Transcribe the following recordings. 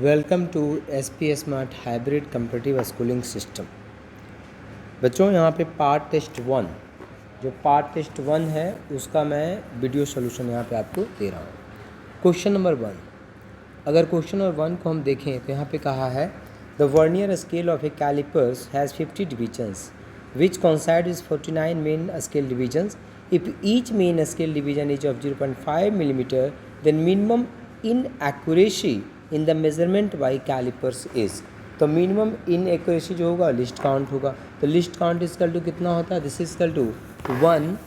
Welcome to SP smart hybrid competitive schooling system. बच्चों यहाँ पे पार्ट टेस्ट 1 जो पार्ट टेस्ट 1 है उसका मैं वीडियो सोल्यूशन यहाँ पे आपको दे रहा हूँ। क्वेश्चन नंबर 1, अगर क्वेश्चन नंबर 1 को हम देखें तो यहाँ पे कहा है the vernier scale of a callipers has 50 divisions which coincide is 49 main scale divisions. If each main scale division is of 0.5 millimetre then minimum in accuracy in the measurement by callipers is. तो minimum in accuracy जो होगा list count होगा, तो list count is equal to कितना होता है, this is equal to 1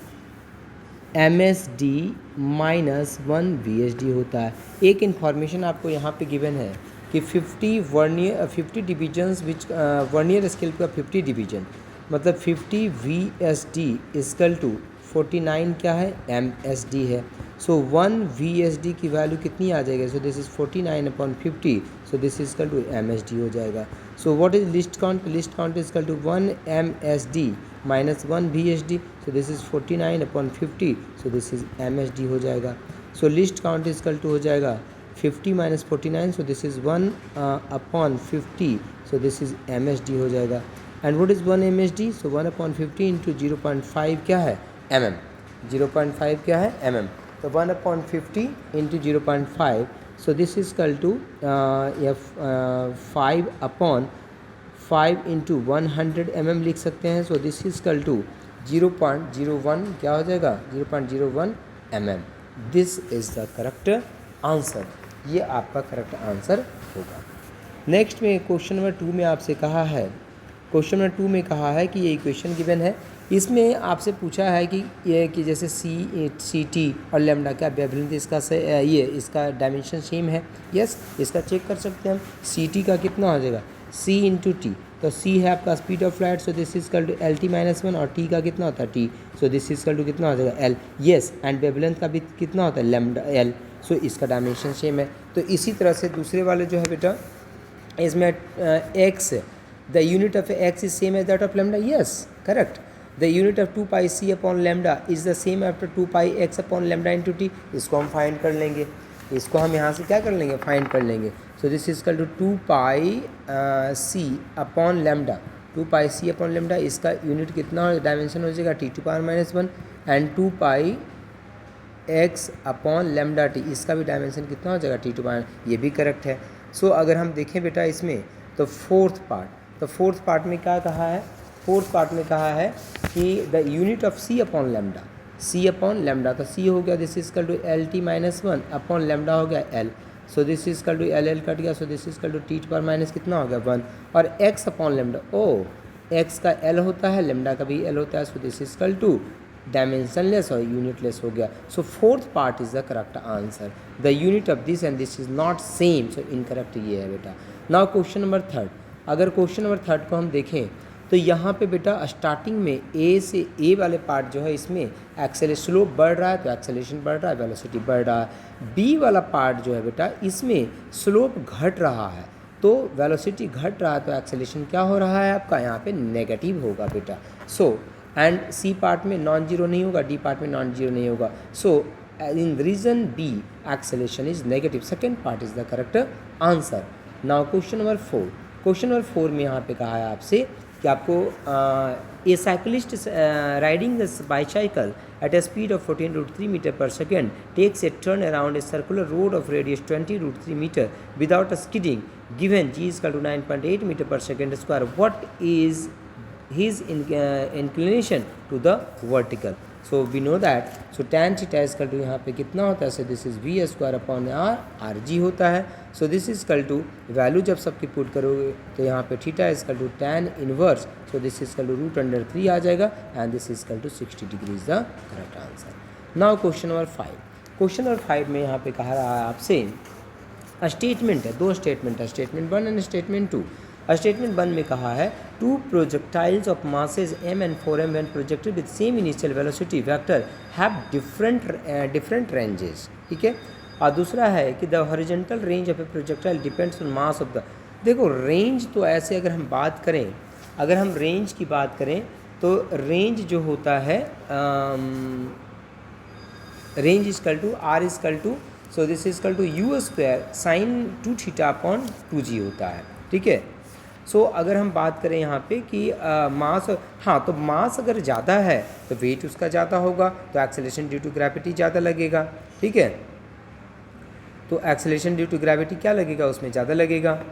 MSD minus 1 VSD होता है। एक इन्फॉर्मेशन आपको यहाँ पे गिवन है कि 50 डिवीजन्स विच वर्नियर स्केल का 50 डिवीजन मतलब 50 VSD इजकल टू 49 क्या है MSD है। सो 1 VSD की वैल्यू कितनी आ जाएगी, so this is 49/50, so this is equal to MSD हो जाएगा। So what is list count, list count is equal to 1 MSD minus 1 VSD, so this is 49/50, so this is MSD हो जाएगा। So list count is equal to हो जाएगा 50 minus 49, so this is 1/50, so this is MSD हो जाएगा। And what is 1 MSD, so 1/50 into 0.5 क्या है mm, 0.5 क्या है mm, तो 1/50 into 0.5, so this is equal to 5/5 into 100 mm लिख सकते हैं। So this is equal to 0.01 क्या हो जाएगा 0.01 mm। This is the correct answer, ये आपका करेक्ट आंसर होगा। नेक्स्ट में क्वेश्चन नंबर 2 में आपसे कहा है, क्वेश्चन नंबर 2 में कहा है कि ये इक्वेशन गिवन है, इसमें आपसे पूछा है कि ये कि जैसे CT और लैम्डा क्या वेवलेंथ इसका ये इसका डायमेंशन सेम है। यस, इसका चेक कर सकते हैं हम। CT का कितना हो जाएगा C इंटू टी, तो C है आपका speed of light, so this is equal to LT-1 और T का कितना होता है T, so this is equal to कितना हो जाएगा L। यस, एंड वेवलेंथ का भी कितना होता है लैम्डा L, सो इसका डायमेंशन सेम है। तो इसी तरह से दूसरे वाले जो है बेटा इसमें x, the unit of x is same as that of lambda, yes correct, the unit of 2 pi c upon lambda is the same after 2 pi x upon lambda into t। इसको हम फाइंड कर लेंगे, इसको हम यहाँ से क्या कर लेंगे फाइंड कर लेंगे। So this is equal to 2 pi c upon lambda, 2 pi c upon lambda, इसका यूनिट कितना डायमेंशन हो जाएगा t⁻⁻1 and 2 pi x upon lambda t, इसका भी डायमेंशन कितना हो जाएगा t⁻, ये भी करेक्ट है। सो अगर हम देखें बेटा इसमें तो फोर्थ पार्ट में क्या कहा है, फोर्थ पार्ट में कहा है कि the unit of C upon lambda, तो C हो गया this is equal to LT-1 upon lambda हो गया L, so this is equal to L cut गया, so this is equal to t⁻- कितना हो गया 1, और x अपॉन लैम्डा, ओ x का L होता है लैम्डा का भी L होता है, so this is equal to dimensionless और यूनिटलेस हो गया। So fourth part is the correct answer, the unit of this and this is not same, so incorrect ये है बेटा। नाउ क्वेश्चन नंबर 3, अगर क्वेश्चन नंबर 3 को हम देखें तो यहाँ पे बेटा स्टार्टिंग में A से A वाले पार्ट जो है इसमें एक्सेलेशन स्लोप बढ़ रहा है तो एक्सेलेरेशन बढ़ रहा है, वेलोसिटी बढ़ रहा है। B वाला पार्ट जो है बेटा इसमें स्लोप घट रहा है तो वेलोसिटी घट रहा है तो एक्सेलेरेशन क्या हो रहा है आपका यहाँ पे नेगेटिव होगा बेटा। सो एंड C पार्ट में नॉन जीरो नहीं होगा, D पार्ट में नॉन जीरो नहीं होगा। So in region B acceleration is negative, second part is the correct answer. Now question number 4, question number 4 में यहाँ पे कहा है आपसे कि आपको a cyclist riding the bicycle at a speed of 14√3 metre per second takes a turn around a circular road of radius 20√3 metre without skidding given G is equal to 9.8 metre per second square, what is his inclination to the vertical। so we know that, so tan theta is equal to यहाँ पे कितना होता है, so this is v square upon r g होता है। so this is equal to value जब सबकी put करोगे तो यहाँ पे theta is equal to tan inverse, so this is equal to √3 आ जाएगा and this is equal to 60 degree is the correct answer. Now question number 5, question number 5 में यहाँ पे कहा रहा है आपसे स्टेटमेंट है, दो स्टेटमेंट है, स्टेटमेंट 1 एंड स्टेटमेंट 2। स्टेटमेंट 1 में कहा है 2 projectiles of masses m and 4m when projected with same initial velocity vector have different ranges, ठीक है। और दूसरा है कि the horizontal range of A projectile depends on mass of the, देखो रेंज तो ऐसे अगर हम बात करें, अगर हम रेंज की बात करें तो रेंज जो होता है range is equal to R is equal to so this is equal to u square sine 2 theta upon 2g होता है, ठीक है। सो अगर हम बात करें यहाँ पे कि मास, हाँ तो मास अगर ज़्यादा है तो वेट उसका ज़्यादा होगा, तो एक्सेलरेशन ड्यू टू ग्रेविटी ज़्यादा लगेगा, ठीक है। तो एक्सेलरेशन ड्यू टू ग्रेविटी क्या लगेगा, उसमें ज़्यादा लगेगा।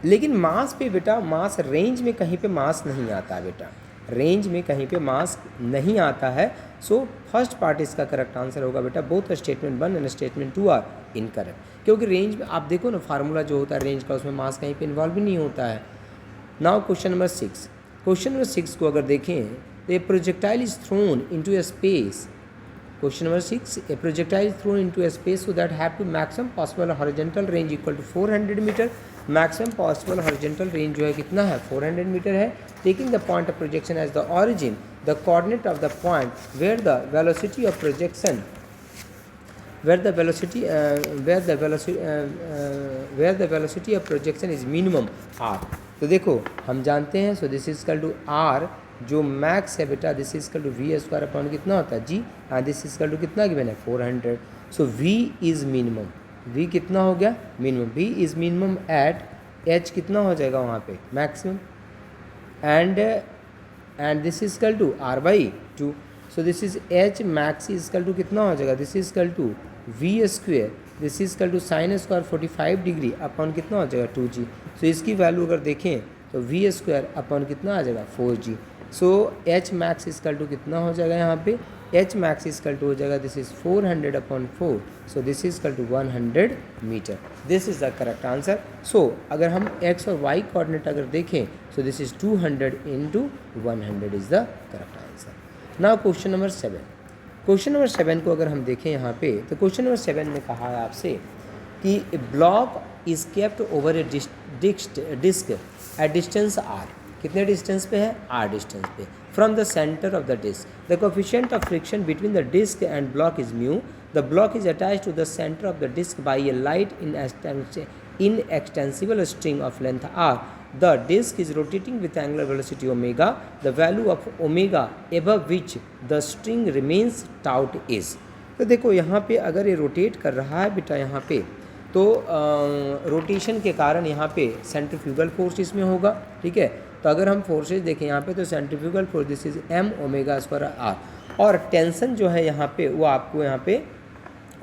लेकिन मास पे बेटा, मास रेंज में कहीं पे मास नहीं आता बेटा, रेंज में कहीं पे मास नहीं आता है। सो फर्स्ट पार्ट इसका करेक्ट आंसर होगा बेटा, both statement 1 and statement 2 are incorrect, क्योंकि रेंज में आप देखो ना फार्मूला जो होता है रेंज का, उसमें मास कहीं पे इन्वॉल्व भी नहीं होता है। Now question number 6, question number 6 को अगर देखें तो a projectile is thrown into a space, question number 6, a projectile is thrown into a space so that have to maximum possible horizontal range equal to 400 metre. Maximum possible horizontal range जो है कितना है, 400 metre है। Taking the point of projection as the origin, the coordinate of the point where the velocity of projection where the velocity of projection is minimum r। तो देखो हम जानते हैं, so this is equal to r जो max है बेटा, this is equal to v square upon कितना होता है g, and this is equal to कितना गिवन है 400। So v is minimum, v कितना हो गया minimum, v is minimum at h कितना हो जाएगा वहाँ पे maximum, and this is equal to r by 2। So this is h max is equal to कितना हो जाएगा, this is equal to v square, this is equal to sine square 45 degree upon कितना हो जाएगा 2g। सो इसकी value अगर देखें तो v स्क्वायर अपॉन कितना आ जाएगा 4g। So h max equal to कितना हो जाएगा यहाँ पे, h मैक्स इक्वल टू हो जाएगा this is 400 upon 4, so this is equal to 100 metre. This is the correct answer. So अगर हम x और y कोऑर्डिनेट अगर देखें, so this is 200 into 100 is the correct answer. Now question number 7, question number 7 को अगर हम देखें यहाँ पे, तो क्वेश्चन नंबर 7 में कहा है आपसे कि block is kept over a disc at distance r, कितने डिस्टेंस पे है, r डिस्टेंस पे, from the centre of the disc. The coefficient of friction between the disc and block is mu. The block is attached to the centre of the disc by a light in extensible string of length r। The disk is rotating with angular velocity omega. The value of omega above which the string remains tau is। तो देखो यहाँ पे अगर ये rotate कर रहा है बेटा यहाँ पे, तो रोटेशन के कारण यहाँ पे सेंट्रीफ्यूगल फोर्स इसमें होगा, ठीक है। तो अगर हम फोर्सेज देखें यहाँ पे, तो centrifugal force this is m omega square r, और टेंशन जो है यहाँ पे वो आपको यहाँ पे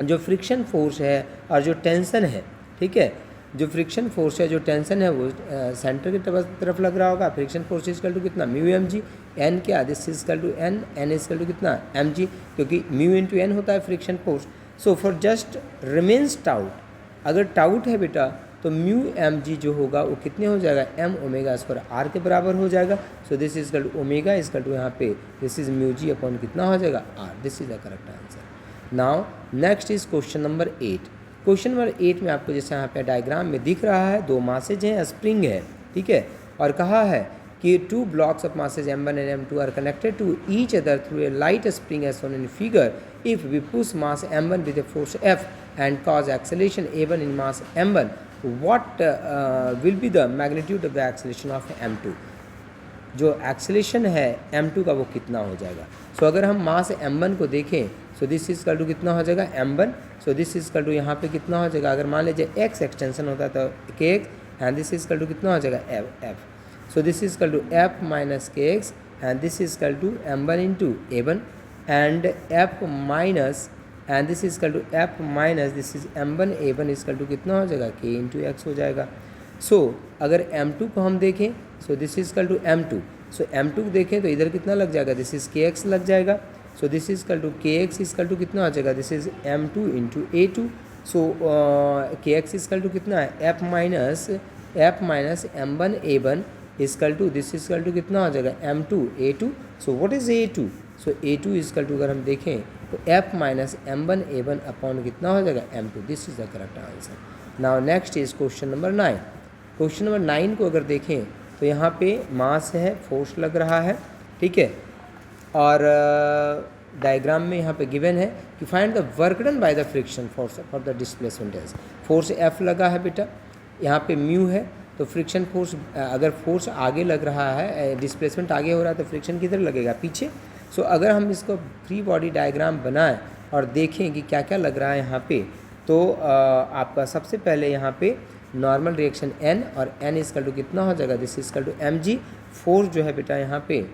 जो फ्रिक्शन फोर्स है और जो टेंशन है, ठीक है, जो फ्रिक्शन फोर्स है जो टेंशन है वो सेंटर की तरफ लग रहा होगा। फ्रिक्शन फोर्स इक्वल टू कितना म्यू एम जी, एन क्या this equal to n, n equal to कितना एम जी, क्योंकि म्यू इंटू एन होता है friction force. So for just remains taut, अगर टाउट है बेटा तो म्यू एम जी जो होगा वो कितने हो जाएगा, एम ओमेगा स्क्वायर आर के बराबर हो जाएगा। So this is equal to omega equal to यहाँ पे this is mu g upon कितना हो जाएगा r. This is the correct answer. Now next is question number 8। Question number 8 में आपको जैसे यहाँ पे डायग्राम में दिख रहा है, दो मासेज हैं, स्प्रिंग है, ठीक है, और कहा है कि 2 blocks of masses m1 and m2 are connected to each other through a light spring as shown in figure. If we push mass m1 with a force F and cause acceleration a1 in mass m1, what will be the magnitude of the acceleration of m2? जो acceleration है m2 का वो कितना हो जाएगा। सो अगर हम मास m1 को देखें, so this is equal to कितना हो जाएगा m1, so this is equal to यहाँ पे कितना हो जाएगा, अगर मान लीजिए x एक्सटेंशन होता है तो kx, and this is equal to कितना हो जाएगा f। So this is equal to f minus kx, and this is equal to m1 into a1, and f minus, and this is equal to f minus this is m1 a1 is equal to कितना हो जाएगा k into x हो जाएगा। सो अगर m2 को हम देखें, so this is equal to m2, सो m2 को देखें तो इधर कितना लग जाएगा, दिस इज kx लग जाएगा। So this is equal to kx equal to कितना हो जाएगा, this is m2 into a2। So kx equal to कितना है f minus m1 a1 equal to this equal to कितना हो जाएगा m2 a2। So what is a2, so a2 equal to अगर हम देखें तो f minus m1 a1 upon कितना हो जाएगा m2। This is the correct answer. Now next is question number 9। Question number 9 को अगर देखें तो यहाँ पे मास है, फोर्स लग रहा है, ठीक है, और डायग्राम में यहाँ पे गिवन है कि find the work done by the friction force for the displacement as. Force F लगा है बेटा, यहाँ पे म्यू है, तो फ्रिक्शन फोर्स, अगर फोर्स आगे लग रहा है, डिस्प्लेसमेंट आगे हो रहा है, तो फ्रिक्शन किधर लगेगा, पीछे। सो अगर हम इसको फ्री बॉडी डायग्राम बनाएं और देखें कि क्या क्या लग रहा है यहाँ पे। तो आपका सबसे पहले यहाँ पे नॉर्मल रिएक्शन n और n इजकल टू कितना हो जाएगा, this is equal to mg। Force जो है बेटा यहाँ पे,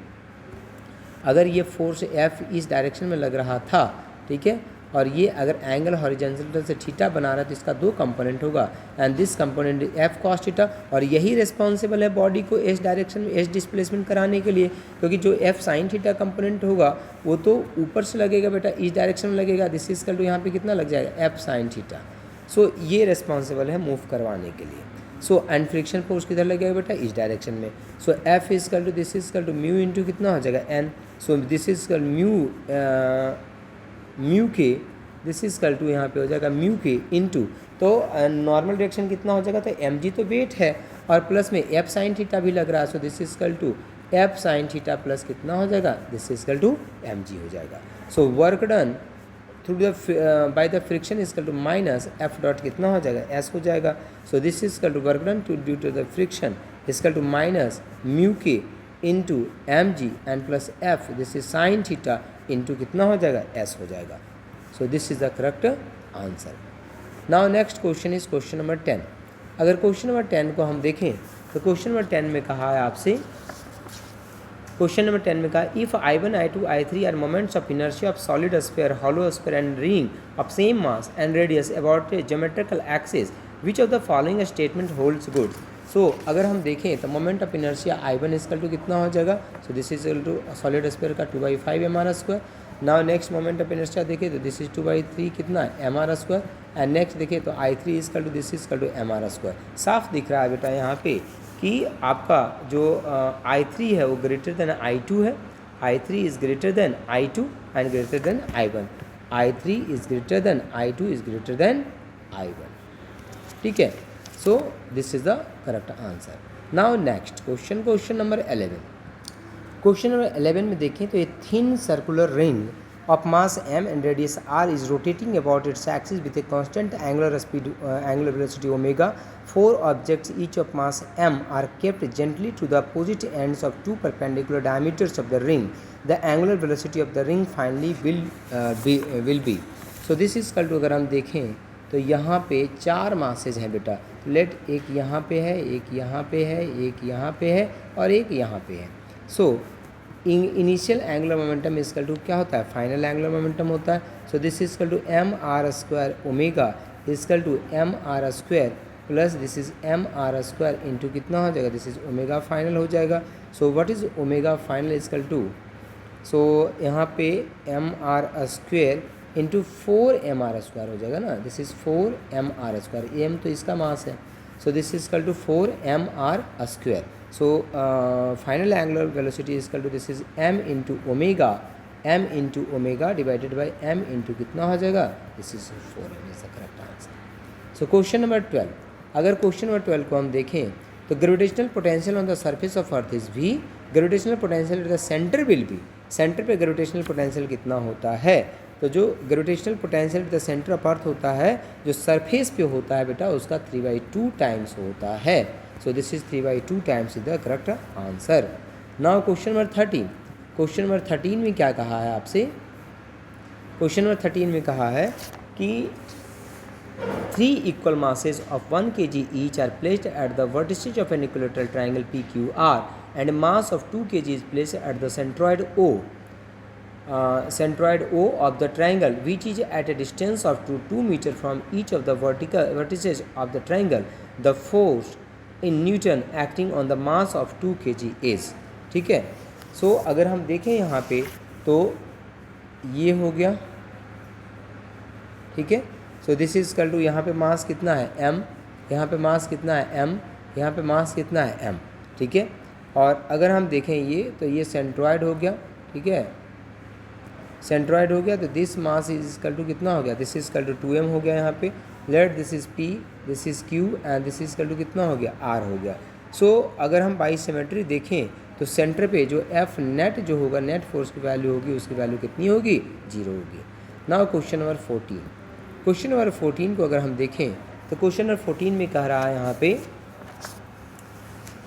अगर ये फोर्स F इस डायरेक्शन में लग रहा था, ठीक है, और ये अगर एंगल हॉरिजॉन्टल से थीटा बना रहा है तो इसका दो कंपोनेंट होगा, and this component F cos theta, और यही रिस्पॉन्सिबल है बॉडी को एस डायरेक्शन में एस डिस्प्लेसमेंट कराने के लिए, क्योंकि जो F sin थीटा कंपोनेंट होगा वो तो ऊपर से लगेगा बेटा, इस डायरेक्शन में लगेगा, दिस इज कल टू यहाँ पे कितना लग जाएगा F sin थीटा। सो ये रिस्पॉन्सिबल है मूव करवाने के लिए। सो एंड फ्रिक्शन फोर्स किधर लगेगा बेटा, इस डायरेक्शन में। सो F is equal to this is equal to mu into कितना हो जाएगा n। सो दिस इज कल म्यू के, दिस इज कल टू यहाँ पे हो जाएगा म्यू के इंटू, तो नॉर्मल डायरेक्शन कितना हो जाएगा, तो mg तो वेट है और प्लस में F sin थीटा भी लग रहा है। So this is equal to F sin theta plus कितना हो जाएगा, this is equal to mg हो जाएगा। So work done through the by the friction is equal to minus F dot कितना हो जाएगा, s हो जाएगा। So this is equal to work done to due to the friction is equal to minus mu k into mg and plus F, this is sine theta into कितना हो जाएगा, s हो जाएगा। So this is the correct answer. Now next question is question number 10। अगर question number 10 को हम देखें तो क्वेश्चन नंबर 10 में कहा है आपसे, क्वेश्चन नंबर 10 में कहा if I1, I2, I3 are moments of inertia of solid sphere, hollow sphere and ring of same mass and radius about a geometrical axis, which of the following statement holds good. So अगर हम देखें तो moment of inertia I1 equal to कितना हो जाएगा, so this is equal to solid sphere का 2/5 mr²। Now next moment of inertia देखिए तो दिस इज 2/3 कितना है mr², एंड नेक्स्ट देखिए तो I3 is equal to this is equal to mr²। साफ दिख रहा है बेटा यहाँ पे कि आपका जो I3 है वो ग्रेटर देन I2 है, I3 is greater then I2 and greater than I1, I3 is greater then I2 is greater then I1, ठीक है। So this is the correct answer. Now next question, question number 11। Question number 11 में देखें तो a thin circular ring of mass m and radius r is rotating about its axis with a constant angular speed angular velocity omega. Four objects each of mass m are kept gently to the opposite ends of two perpendicular diameters of the ring. The angular velocity of the ring finally will be. So this is equal to, अगर हम देखें तो यहाँ पे चार masses हैं बेटा, late एक यहाँ पे है, एक यहाँ पे है, एक यहाँ पे है और एक यहाँ पे है। So initial angular momentum equal to क्या होता है, फाइनल एंगुलर मोमेंटम होता है। So this is equal to mr² omega equal to mr² plus this is mr² into कितना हो जाएगा, दिस इज ओमेगा फाइनल हो जाएगा। So what is omega final equal to, so यहाँ पे mr² इंटू 4mr² हो जाएगा ना, दिस इज 4mr², m तो इसका मास है। So this is equal to 4mr²। So final angular velocity is equal to this is m into omega divided by m into कितना हो जाएगा, this is 4m is the correct answer. So question number 12। अगर question number 12 को हम देखें तो gravitational potential on the surface of earth is v, gravitational potential at the center will be, centre पे gravitational potential कितना होता है, तो जो gravitational potential at the centre of earth होता है, जो सरफेस पे होता है बेटा, उसका 3/2 टाइम्स होता है। So this is 3/2 times is the correct answer. Now question number 13। Question number 13 में क्या कहा है आपसे, क्वेश्चन नंबर 13 में कहा है कि 3 equal masses of 1 kg each are placed at the vertices of an equilateral triangle PQR and mass of 2 kg is placed at the centroid O of the triangle, which is at a distance of 2 meter from each of the vertices of the triangle. The force in Newton acting on the mass of 2 kg is, ठीक है। सो अगर हम देखें यहाँ पे तो ये हो गया, ठीक है। So this is equal to, यहाँ पे मास कितना है m, यहाँ पे मास कितना है m, यहाँ पे मास कितना है m, ठीक है। और अगर हम देखें ये तो ये सेंट्रॉयड हो गया, ठीक है, सेंट्रॉयड हो गया, तो this mass is equal to कितना हो गया, this is equal to 2m हो गया यहाँ पे, let this is p, this is q and this is equal to कितना हो गया, r हो गया। सो अगर हम बाई सिमेट्री देखें तो सेंटर पे जो F नेट जो होगा, नेट फोर्स की वैल्यू होगी, उसकी वैल्यू कितनी होगी, 0 होगी। Now question number 14। Question number 14 को अगर हम देखें तो क्वेश्चन नंबर 14 में कह रहा है यहाँ पे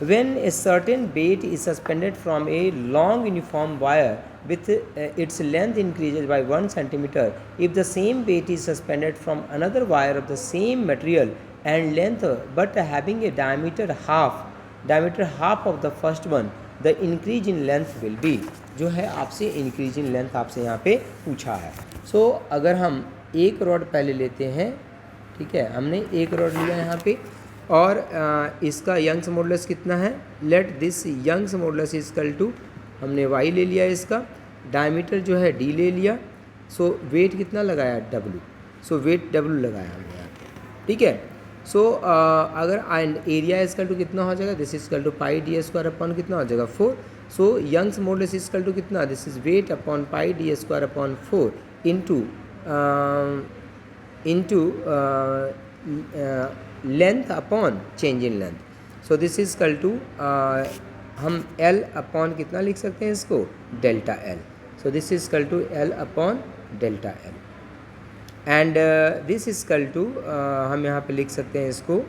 When a certain bait is suspended from a long uniform wire with its length increases by 1 centimeter, if the same bait is suspended from another wire of the same material and length but having a diameter half of the first one, the increase in length will be, जो है आपसे increase in length आपसे यहाँ पे पूछा है. So अगर हम एक रॉड पहले लेते हैं, ठीक है, हमने एक रॉड लिया यहाँ पे और इसका यंग्स मॉडुलस कितना है, let this Young's modulus equal to, हमने y ले लिया, इसका डायमीटर जो है d ले लिया, सो वेट कितना लगाया w, सो वेट w लगाया हमने यहाँ पे, ठीक है. सो अगर एरिया इक्वल टू कितना हो जाएगा, this equal to pi D square upon कितना हो जाएगा 4. So Young's modulus equal to कितना, this is weight upon pi D square upon 4 into length upon change in length. So this is equal to हम L upon कितना लिख सकते हैं इसको, delta L. So this is equal to L upon delta L and this is equal to हम यहाँ पे लिख सकते हैं इसको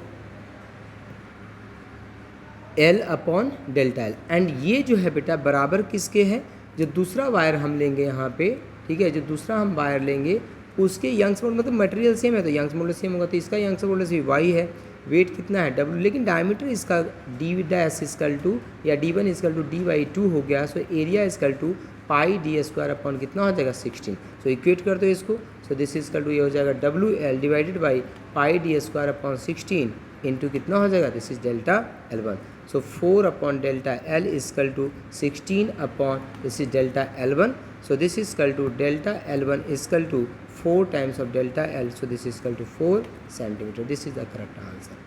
L upon delta L. And ये जो है बेटा बराबर किसके है, जो दूसरा वायर हम लेंगे यहाँ पे, ठीक है, जो दूसरा हम वायर लेंगे उसके यंग्स मॉडुलस, मतलब मटेरियल सेम है तो यंग्स मॉडुलस सेम होगा, तो इसका यंग्स मॉडुलस भी y है, वेट कितना है w, लेकिन डायमीटर इसका d डैश इक्वल टू या d1 इक्वल टू d/2 हो गया. So area equal to pi D square upon कितना हो जाएगा 16. सो इक्वेट कर दो इसको. सो दिस इक्वल टू ये हो जाएगा WL divided by pi D square upon 16 into कितना हो जाएगा, this is delta L1. So 4 upon delta L equal to 16 upon this is delta L1. So this is equal to delta L1 is equal to 4 times of delta L. So this is equal to 4 centimeter. This is the correct answer.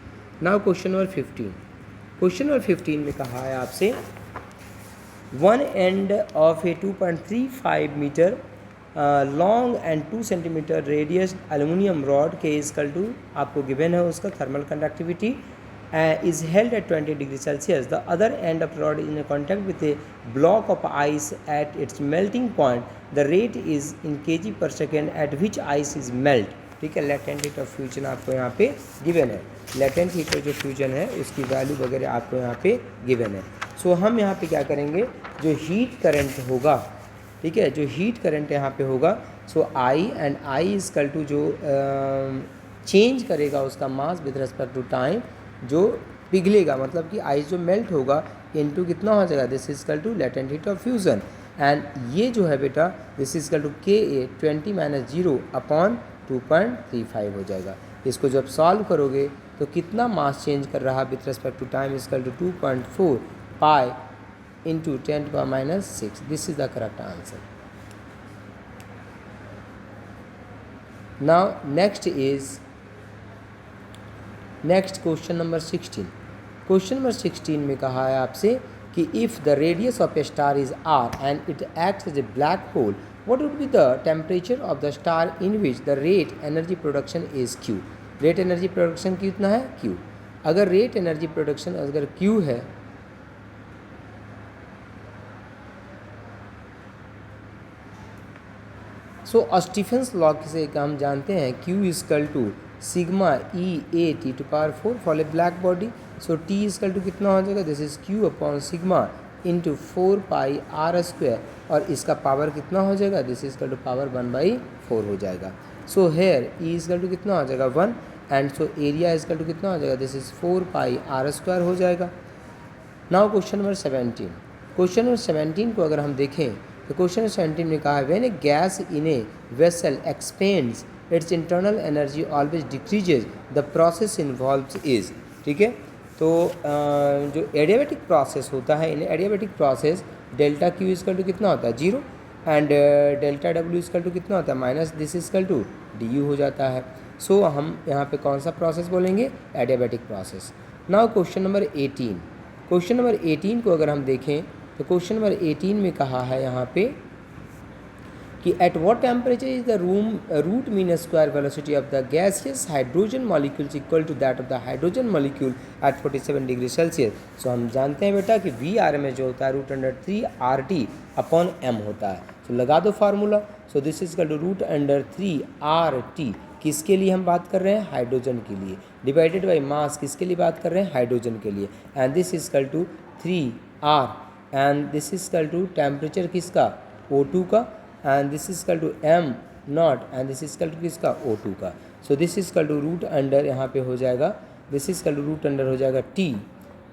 Now question number 15. Question number 15 में कहा है आपसे one end of a 2.35 meter long and 2 centimeter radius aluminum rod K is equal to, आपको given है उसका thermal conductivity is held at 20 degrees Celsius. The other end of the rod is in contact with a block of ice at its melting point. The rate is in kg per second at which ice is melt. ठीक है, latent heat of fusion आपको यहाँ पे given है. Latent heat जो fusion है उसकी value वगैरह आपको यहाँ पे गिवन है. सो हम यहाँ पे क्या करेंगे, जो हीट करंट होगा, ठीक है, जो हीट करंट यहाँ पे होगा, so I and I equal to जो चेंज करेगा उसका mass with respect to time, जो पिघलेगा मतलब कि आइस जो मेल्ट होगा इनटू कितना हो जाएगा, this is equal to latent heat of fusion. And ये जो है बेटा this is equal to KA 20 - 0 upon 2.35 हो जाएगा. इसको जब सॉल्व करोगे तो कितना मास चेंज कर रहा with respect to time is equal to 2.4 pi into 10⁻⁶. This is the correct answer. Now next question number 16. Question number 16 में कहा है आपसे कि if the radius of a star is R and it acts as a black hole, what would be the temperature of the star in which the rate energy production is Q. Rate energy production कितना है Q. अगर rate energy production अगर Q है सो Stephen's law से हम जानते हैं Q equal to sigma E/A T to power 4 for a black body. So T equal to कितना हो जाएगा, this is Q upon sigma into 4 pi R square और इसका पावर कितना हो जाएगा, this is equal to power 1/4 हो जाएगा. So here E equal to कितना हो जाएगा 1 and so area equal to कितना हो जाएगा, this is 4 pi R square हो जाएगा. Now question number 17. Question number 17 को अगर हम देखें तो क्वेश्चन नंबर 17 में कहा है when a gas in a vessel expands its internal energy always decreases the process involves is. ठीक है, तो जो एडियाबैटिक प्रोसेस होता है, in adiabatic process delta Q equal to कितना होता है 0 and delta W equal to कितना होता है minus this equal to DU हो जाता है. सो हम यहाँ पे कौन सा प्रोसेस बोलेंगे, adiabatic process. Now question number 18. Question number 18 को अगर हम देखें तो क्वेश्चन नंबर 18 में कहा है यहाँ पे कि at what temperature is the root mean square velocity of the gaseous hydrogen molecules equal to that of the hydrogen molecule at 47 degree Celsius. So हम जानते हैं बेटा कि VRMS जो होता है √3 RT अपॉन M होता है. सो लगा दो formula. So this is equal to √3 RT किसके लिए हम बात कर रहे हैं, हाइड्रोजन के लिए, डिवाइडेड बाई मास किसके लिए बात कर रहे हैं, हाइड्रोजन के लिए, and this is equal to 3R, and this is equal to temperature किसका, O2 का, and this is equal to m naught, and this is equal to किसका, O2 का। So this is equal to root under यहाँ पे हो जाएगा, this is equal to root under हो जाएगा T,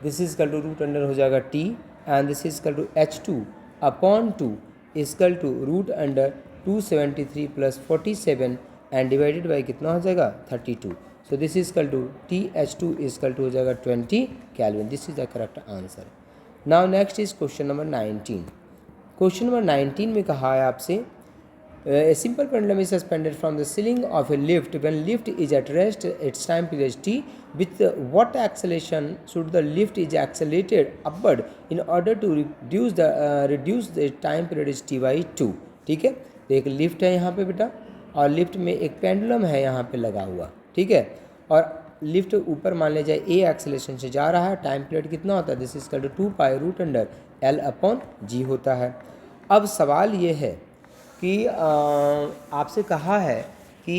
this is equal to root under हो जाएगा T, and this is equal to H2 upon 2 equal to root under 273 plus 47 and divided by कितना हो जाएगा 32। So this is equal to TH2 equal to हो जाएगा 20 kelvin. This is the correct answer. Now next is question number 19। Question number 19 में कहा है आपसे a simple pendulum is suspended from the ceiling of a lift. When lift is at rest, its time period t. With what acceleration should the lift is accelerated upward in order to reduce the time period is t by 2? ठीक है, तो एक lift है यहाँ पे बेटा, और lift में एक पेंडुलम है यहाँ पे लगा हुआ, ठीक है, और लिफ्ट ऊपर मान लिया जाए ए एक्सेलेरेशन से जा रहा है, टाइम पीरियड कितना होता है, this is equal to 2 pi root under L upon G होता है। अब सवाल ये है कि आपसे कहा है कि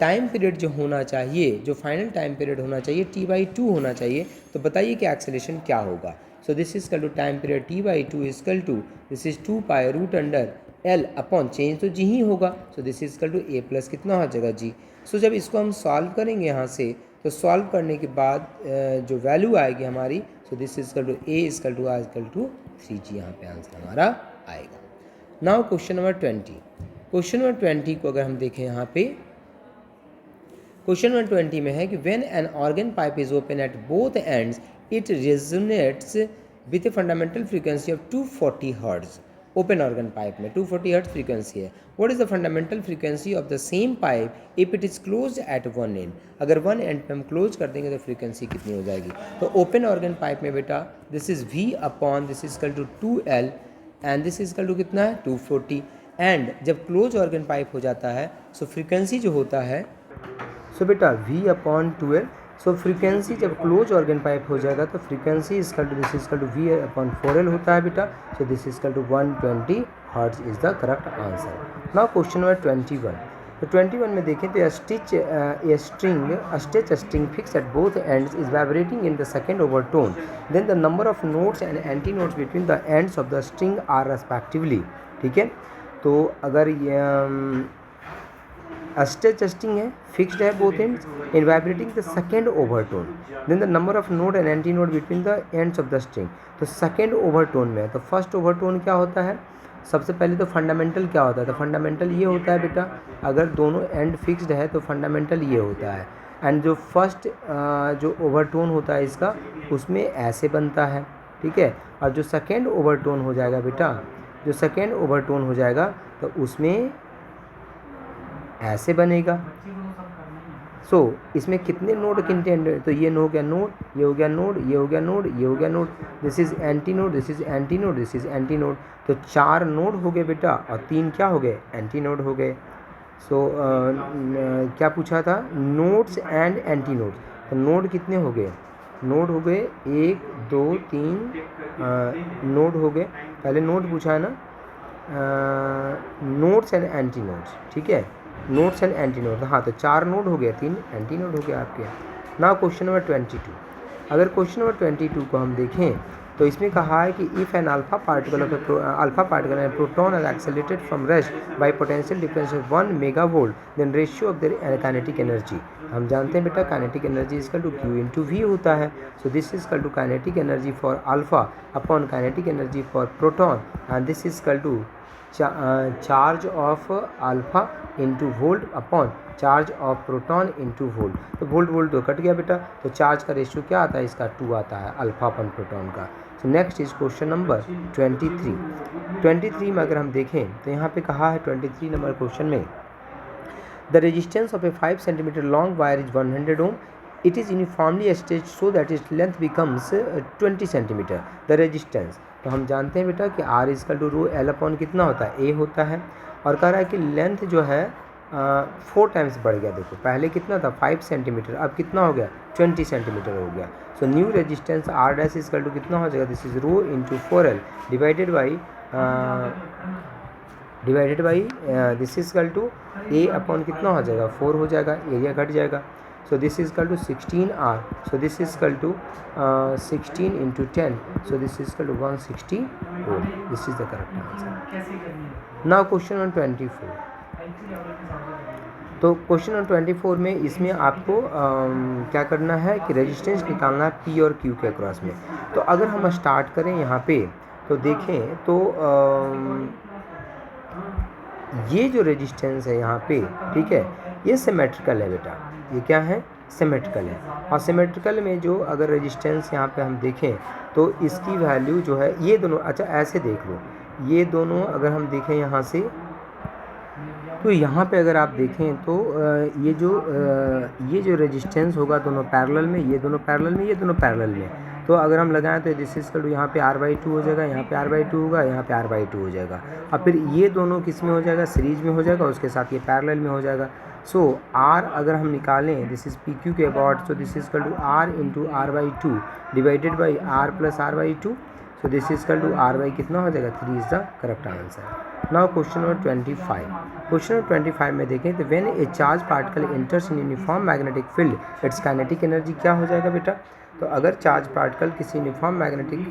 टाइम पीरियड जो होना चाहिए, जो फाइनल टाइम पीरियड होना चाहिए T/2 होना चाहिए, तो बताइए कि एक्सेलेरेशन क्या होगा। So this is equal to time period T/2 equal to this is 2 pi root under L upon change तो जी ही होगा, so this is equal to A plus कितना हो जाएगा G। सो जब इसको हम सॉल्व करेंगे यहाँ से, तो सॉल्व करने के बाद जो वैल्यू आएगी हमारी, so this is equal to A equal to R equal to 3G, यहाँ पे आंसर हमारा आएगा। Now question number 20। Question number 20 को अगर हम देखें यहाँ पे, क्वेश्चन नंबर 20 में है कि when an organ pipe is open at both ends it resonates with a fundamental frequency of 240 hertz. Open organ pipe में 240 हर्ट्ज फ्रीक्वेंसी है। What is the fundamental frequency of the same pipe if it is close eight one and? अगर one and पे हम close कर देंगे तो frequency कितनी हो जाएगी? तो ओपन ऑर्गन पाइप में बेटा this is V upon this is equal to 2L and this is equal to कितना है 240। एंड जब क्लोज ऑर्गन पाइप हो जाता है सो फ्रीक्वेंसी जो होता है, सो बेटा V upon 2L, so frequency जब क्लोज ऑर्गन पाइप हो जाएगा तो frequency equal to this equal to V upon 4L होता है बेटा। So this equal to 120 hertz is the correct answer. Now question number 21। तो 21 में देखें तो string fix at both ends is vibrating in the second overtone, then the number of notes and anti notes between the ends of the string are respectively. ठीक है, तो अगर ये string है, फिक्स्ड है both ends in vibrating the second overtone, then the number of note and anti note between the ends of the string. तो second overtone में, तो फर्स्ट ओवरटोन क्या होता है? सबसे पहले तो फंडामेंटल क्या होता है? तो फंडामेंटल ये होता है बेटा, अगर दोनों एंड फिक्स्ड है तो फंडामेंटल ये होता है। एंड जो फर्स्ट जो ओवरटोन होता है इसका, उसमें ऐसे बनता है, ठीक है। और जो सेकेंड ओवरटोन हो जाएगा बेटा, जो सेकेंड ओवरटोन हो जाएगा तो उसमें ऐसे बनेगा। सो इसमें कितने नोड कंटेंट है? तो ये हो गया नोड, ये हो गया नोड, ये हो गया नोड, ये हो गया node, this is anti node, this is anti node, this is anti node. तो 4 नोड हो गए बेटा और 3 क्या हो गए? एंटी नोड हो गए। सो क्या पूछा था? Nodes and anti node. तो नोड कितने हो गए? नोड हो गए 1 2 3 नोड हो गए। पहले नोड पूछा है ना, नोड्स एंड एंटी नोड्स, ठीक है, नोड्स एंड एंटी नोड। हाँ, तो 4 नोड हो गए, 3 एंटी नोड हो गए आपके। Now question number 22। अगर क्वेश्चन नंबर 22 को हम देखें तो इसमें कहा है कि if an alpha particle and proton are accelerated from rest by potential difference of 1 megavolt, then ratio of their kinetic energy. हम जानते हैं बेटा kinetic energy equal to Q into V होता है। So this is equal to kinetic energy for alpha upon kinetic energy for proton, and this is equal to charge of alpha into volt upon charge of proton into volt. तो volt volt तो cut गया बेटा, तो charge का ratio क्या आता है इसका? 2 आता है अल्फा अपॉन प्रोटॉन का। So next is question number 23। 23 में अगर हम देखें तो यहाँ पे कहा है 23 नंबर क्वेश्चन में, the resistance of a 5 centimetre long wire is 100 ohm, it is uniformly stretched so that its length becomes 20 centimetre. The resistance, तो हम जानते हैं बेटा कि R equal to rho L upon कितना होता है? A होता है। और कह रहा है कि लेंथ जो है 4 टाइम्स बढ़ गया। देखो पहले कितना था? 5 सेंटीमीटर, अब कितना हो गया? 20 सेंटीमीटर हो गया। So new resistance R dash equal to कितना हो जाएगा? This is rho into 4L divided by divided by this is equal to A upon कितना हो जाएगा 4 हो जाएगा, एरिया घट जाएगा. So this is equal to 16R. So this is equal to 16 into 10. So this is equal to 160 ohm. This is the correct answer. Now question number 24. तो question number 24 में इसमें आपको क्या करना है कि रेजिस्टेंस निकालना है पी और क्यू के अक्रॉस में. तो अगर हम स्टार्ट करें यहाँ पे तो देखें तो ये जो रेजिस्टेंस है यहाँ पे, ठीक है, ये सिमेट्रिकल है बेटा. ये क्या है? सिमेट्रिकल है. और सिमेट्रिकल में जो अगर रेजिस्टेंस यहाँ पे हम देखें तो इसकी वैल्यू जो है ये दोनों, अच्छा ऐसे देख लो, ये दोनों अगर हम देखें यहाँ से तो यहाँ पे अगर आप देखें तो ये जो रेजिस्टेंस होगा दोनों पैरेलल में, ये दोनों पैरेलल में, ये दोनों पैरेलल में. तो अगर हम लगाएं तो दिस इज यहाँ पे R/2 हो जाएगा, यहाँ पे R/2 होगा, यहाँ पे R/2 हो जाएगा. और फिर ये दोनों किस में हो जाएगा? सीरीज में हो जाएगा, उसके साथ ये पैरेलल में हो जाएगा. सो R अगर हम निकालें दिस इज PQ के about, so this is R into R/2 divided by R plus R/2. So this is R कितना हो जाएगा? 3 is the correct answer. Now question number 25. Question number 25 में देखें तो when A charge particle enters in uniform magnetic field it's kinetic energy क्या हो जाएगा बेटा? तो अगर चार्ज पार्टिकल किसी यूनिफॉर्म मैग्नेटिक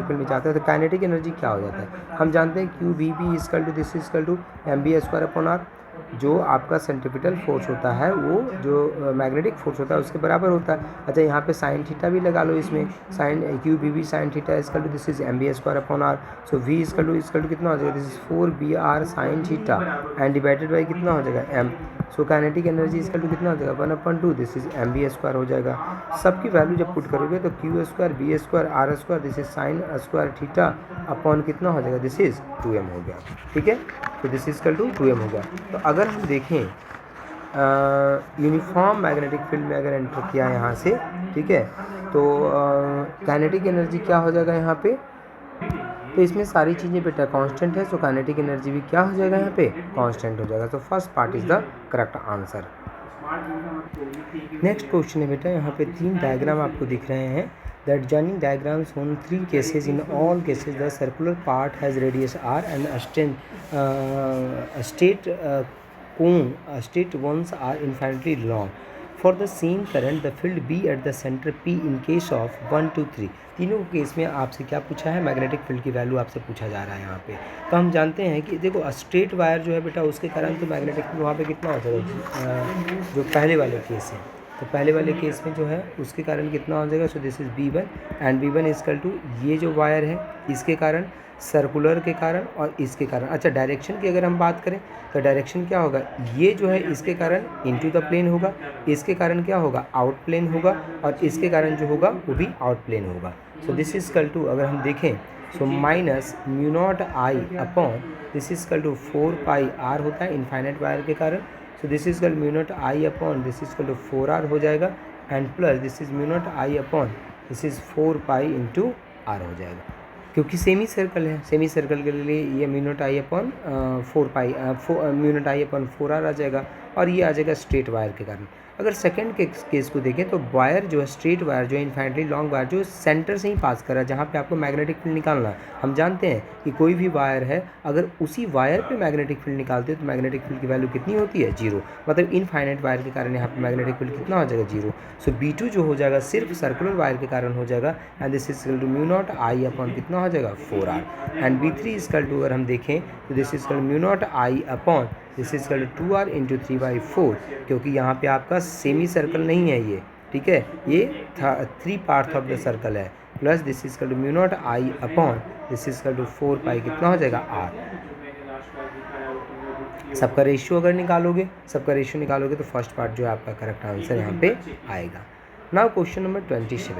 फील्ड में जाता है तो काइनेटिक एनर्जी क्या हो जाता है? हम जानते हैं QVB is equal to this is equal to mv² upon r. जो आपका सेंट्रीपिटल फोर्स होता है वो जो मैग्नेटिक फोर्स होता है उसके बराबर होता है. अच्छा यहाँ पे साइन थीटा भी लगा लो इसमें, sine QVB sine theta is equal to this is mv² upon r. So v is equal to कितना हो जाएगा? This is 4br sine theta and divided by कितना हो जाएगा? m. So kinetic energy is equal to कितना हो जाएगा? 1/2. दिस इज mv² हो जाएगा. सबकी वैल्यू जब पुट करोगे तो q² b² r², this is sine square theta upon कितना हो जाएगा? दिस इज 2m हो गया. ठीक है, तो दिस इज 2m हो गया. तो अगर हम देखें यूनिफॉर्म मैग्नेटिक फील्ड में अगर एंटर किया यहाँ से, ठीक है, तो काइनेटिक एनर्जी क्या हो जाएगा यहाँ पे? तो इसमें सारी चीज़ें बेटा कांस्टेंट है, सो काइनेटिक एनर्जी भी क्या हो जाएगा यहाँ पे? कांस्टेंट हो जाएगा. तो first part is the correct answer. Next question है बेटा, यहाँ पे 3 डायग्राम आपको दिख रहे हैं. The adjoining diagrams shown 3 cases. In all cases, the circular part has radius r and straight ones are infinitely long. For the same current, the field B at the center P in case of 1, 2, 3. तीनों case में आपसे क्या पूछा है? Magnetic field की value आपसे पूछा जा रहा है यहाँ पे. तो हम जानते हैं कि देखो स्ट्रेट वायर जो है बेटा उसके कारण तो मैग्नेटिक फील्ड वहाँ पे कितना हो जाएगा? जो पहले वाले केस है, तो पहले वाले केस में जो है उसके कारण कितना हो जाएगा? So this is B1 and B1 is equal to ये जो वायर है इसके कारण, सर्कुलर के कारण और इसके कारण. अच्छा डायरेक्शन की अगर हम बात करें तो डायरेक्शन क्या होगा? ये जो है इसके कारण इनटू द प्लेन होगा, इसके कारण क्या होगा? आउट प्लेन होगा, और इसके कारण जो होगा वो भी आउट प्लेन होगा. So this is equal to अगर हम देखें so minus μ0I upon this is equal to 4πr होता है इनफाइनाइट वायर के कारण. So this is μ0I upon this is 4r हो जाएगा and plus this is μ0I upon this is 4π into r हो जाएगा, क्योंकि सेमी सर्कल है. सेमी सर्कल के लिए ये μ0I upon 4π μ0I upon 4r आ जाएगा, और ये आ जाएगा स्ट्रेट वायर के कारण. अगर सेकंड के केस को देखें तो वायर जो है स्ट्रेट वायर जो है इनफाइनाइटली लॉन्ग वायर जो सेंटर से ही पास कर रहा है, जहाँ पे आपको मैग्नेटिक फील्ड निकालना है. हम जानते हैं कि कोई भी वायर है अगर उसी वायर पे मैग्नेटिक फील्ड निकालते हैं तो मैग्नेटिक फील्ड की वैल्यू कितनी होती है? 0. मतलब इनफाइनाइट वायर के कारण यहाँ पे मैग्नेटिक फील्ड कितना हो जाएगा? 0. सो B2 जो हो जाएगा सिर्फ सर्कुलर वायर के कारण हो जाएगा and this is equal to μ0I upon कितना हो जाएगा? 4r. And B3 is equal to अगर हम देखें तो this is μ0I upon this is 2r into 3/4, क्योंकि यहाँ पे आपका सेमी सर्कल नहीं है ये, ठीक है, ये 3 पार्ट ऑफ द सर्कल है, plus this is μ0I upon this is 4π कितना हो जाएगा? r. सबका रेशियो अगर निकालोगे तो फर्स्ट पार्ट जो है आपका करेक्ट आंसर यहाँ पे आएगा. Now question number 27.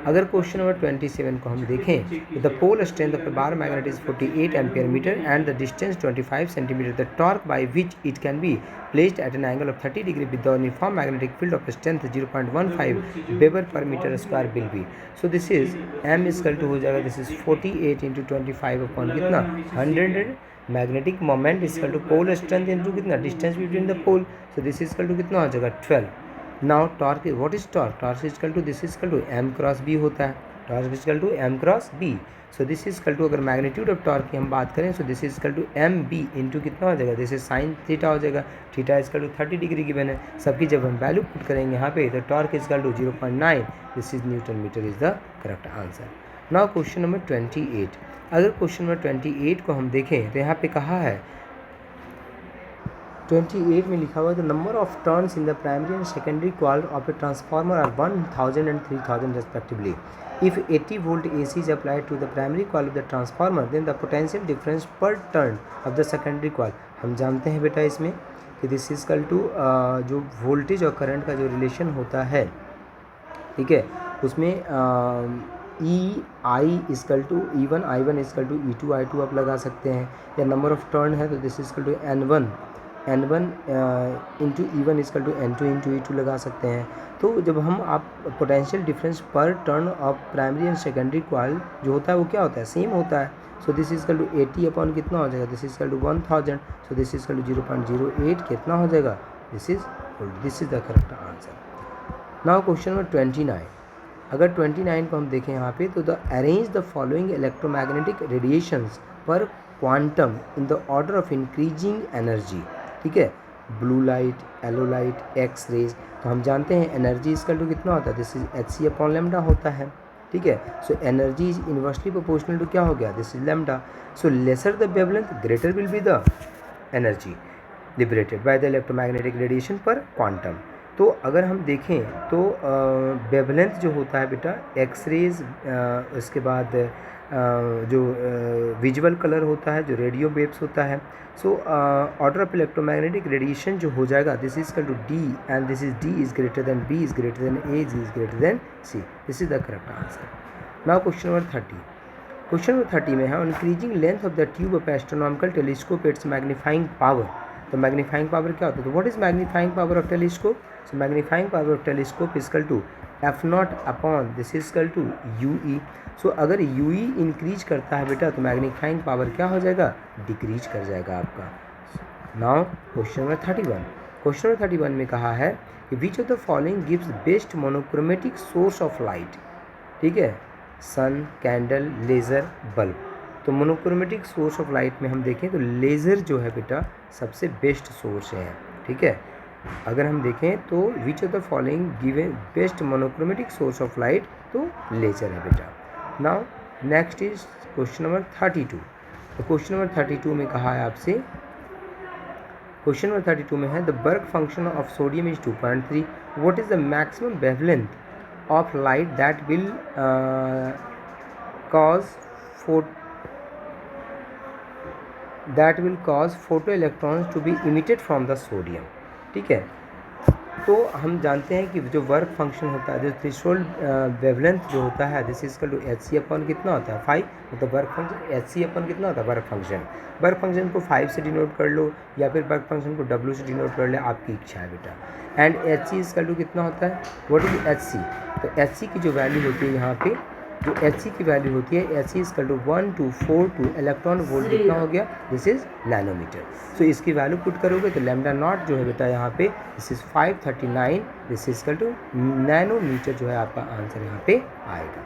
अगर क्वेश्चन नंबर 27 को हम देखें, the pole strength of the bar magnet is 48 ampere metre and the distance 25 centimetre. The torque by which it can be placed at an angle of 30 degree with the uniform magnetic field of strength 0.15 weber per metre square will be. So this is m is equal to हो जाएगा this is 48 into 25 upon कितना? 100. Magnetic moment equal to pole strength into कितना? Distance between the pole. So this is equal to कितना हो जाएगा? 12. Now torque, what is torque? Torque equal to this is equal to m cross b होता है, torque is equal to M cross B. So this is equal to, अगर magnitude of torque की हम बात करें, so this is equal to M B into कितना हो जाएगा, दिस इज साइन थीटा हो जाएगा। Theta is equal to 30 degree given है, सबकी जब हम वैल्यू पुट करेंगे यहाँ पे, तो torque is equal to 0.9, this is newton metre is the correct answer. Now question number 28। अगर क्वेश्चन नंबर 28 को हम देखें तो यहाँ पे कहा है 28 में लिखा हुआ है the number of turns in the primary and secondary coil of a transformer are 1000 and 3000 respectively. If 80 volt AC is applied to the primary coil of the transformer, then the potential difference per turn of the secondary coil. हम जानते हैं बेटा इसमें कि this is equal to जो voltage और current का जो रिलेशन होता है, ठीक है, उसमें ई आई इजकल टू ई1 आई1 इजकल टू ई2 आई2 आप लगा सकते हैं, या नंबर ऑफ टर्न है तो this is equal to N one into E one is equal to N two into E two लगा सकते हैं। तो जब हम आप potential difference per turn of primary and secondary coil जो होता है वो क्या होता है, सेम होता है। So this is equal to 80 upon कितना हो जाएगा, this is equal to 1000, so this is equal to 0.08 कितना हो जाएगा, this is the correct answer. Now question number 29। अगर 29 को हम देखें यहाँ पे, तो the arrange the following electromagnetic radiations per quantum in the order of increasing energy, ठीक है, blue light, yellow light, X rays. तो हम जानते हैं एनर्जी इसका टू कितना होता है, this is H C upon lambda होता है, ठीक है। So energy is inversely proportional to क्या हो गया, this is lambda. So lesser the wavelength greater will be the energy liberated by the electromagnetic radiation per quantum. तो अगर हम देखें तो वेवलेंथ जो होता है बेटा एक्स रेज, उसके बाद जो विजुअल कलर होता है, जो रेडियो वेव्स होता है। So order of electromagnetic radiation जो हो जाएगा, this is equal to D and this is D is greater than B is greater than A is greater than C, this is the correct answer. Now question number 30। Question number 30 में है increasing length of the tube of astronomical telescope its magnifying power. तो magnifying power क्या होता है, तो what is magnifying power of telescope, so magnifying power of telescope is equal to F0 upon this is equal to UE। So अगर UE increase करता है बेटा तो मैग्नीफाइंग पावर क्या हो जाएगा, डिक्रीज कर जाएगा आपका। Now question number 31। Question number 31 में कहा है कि विच of the following gives best monochromatic source of light, ठीक है, सन, कैंडल, लेज़र, बल्ब। तो मोनोक्रोमेटिक सोर्स ऑफ लाइट में हम देखें तो लेज़र जो है बेटा सबसे बेस्ट सोर्स है, ठीक है। अगर हम देखें तो विच of the following given best monochromatic source of light, तो लेज़र है बेटा। Now next is question number 32। तो क्वेश्चन नंबर 32 में कहा है आपसे, क्वेश्चन नंबर 32 में है the work function of sodium is 2.3, what is the maximum wavelength of light that will cause photoelectrons to be emitted from the sodium, ठीक है। तो हम जानते हैं कि जो वर्क फंक्शन होता है, जो थ्रेशोल्ड वेवलेंथ जो होता है, this is to H C upon कितना होता है 5, मतलब work function H C upon कितना होता है वर्क फंक्शन। वर्क फंक्शन को 5 से डिनोट कर लो या फिर वर्क फंक्शन को W से डिनोट कर ले, आपकी इच्छा है बेटा। And H C is to कितना होता है, व्हाट इज एच सी, तो एच सी की जो वैल्यू होती है यहाँ पे, जो एच सी की वैल्यू होती है, H C is to 1242 electron volt कितना हो गया, दिस इज नैनोमीटर। सो इसकी वैल्यू पुट करोगे तो लैम्डा नॉट जो है बेटा यहाँ पे this is 539, this is to nanometre जो है आपका आंसर यहाँ पे आएगा।